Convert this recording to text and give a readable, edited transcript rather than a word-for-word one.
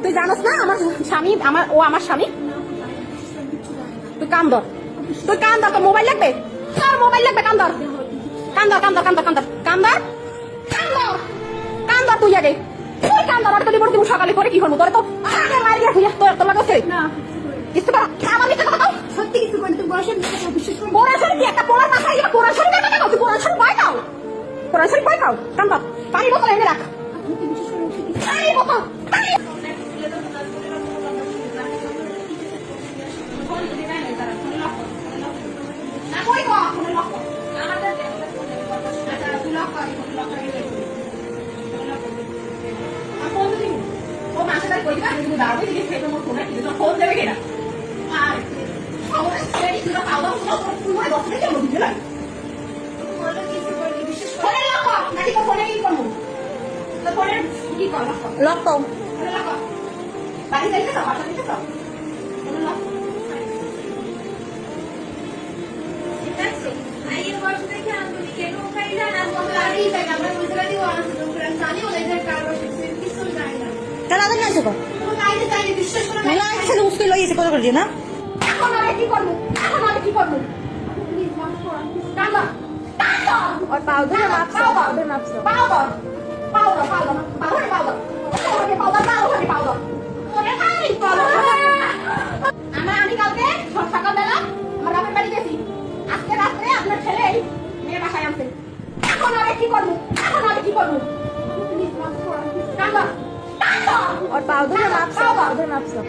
তুই জানোস না আমার স্বামী ও আমার স্বামী। তুই কান ধর, তুই কান ধর। তোর মোবাইল লাগবে, তোর মোবাইল লাগবে। কান ধর, কান ধর, কান ধর, কান ধর, কান ধর, কান ধর, কান ধর। তুই আগে তুই কান ধর। অটো লিবর্তি সকালে করে কি করবো? তোরে তো আগে মারিয়া হইয়া তোর লাগছে না কিছু করা। আমার নিতে কথা সত্যি কিছু করে। তুই বয়সের বিশ্বাস করবি? বয়সের কি একটা পোড়ার মাথায় গিয়ে পোড়াশাড়ি দেখা যাও। তুই পোড়াশাড়ি পাই খাও, পোড়াশাড়ি পাই খাও। কান ধর, পানি বোতল এনে রাখ। পানি বোতল লক তো বাড়ি যাইতে তো বাসা দিতে তো না। এখন আমি কি করবো? এখন আমি কি করবো? और पाउडर मापसो पाउडर मापसो powder powder powder powder powder powder powder powder ওরে খাই পাউডার। আমি কালকে সকালবেলা আমার বাপের বাড়ি গেছি। আজকে রাতে আপনার ছেলে মেয়ে বাসায় আসছে। এখন আমি কি করবো? এখন আমি কি করবো? और पाउडर मापसो पाउडर मापसो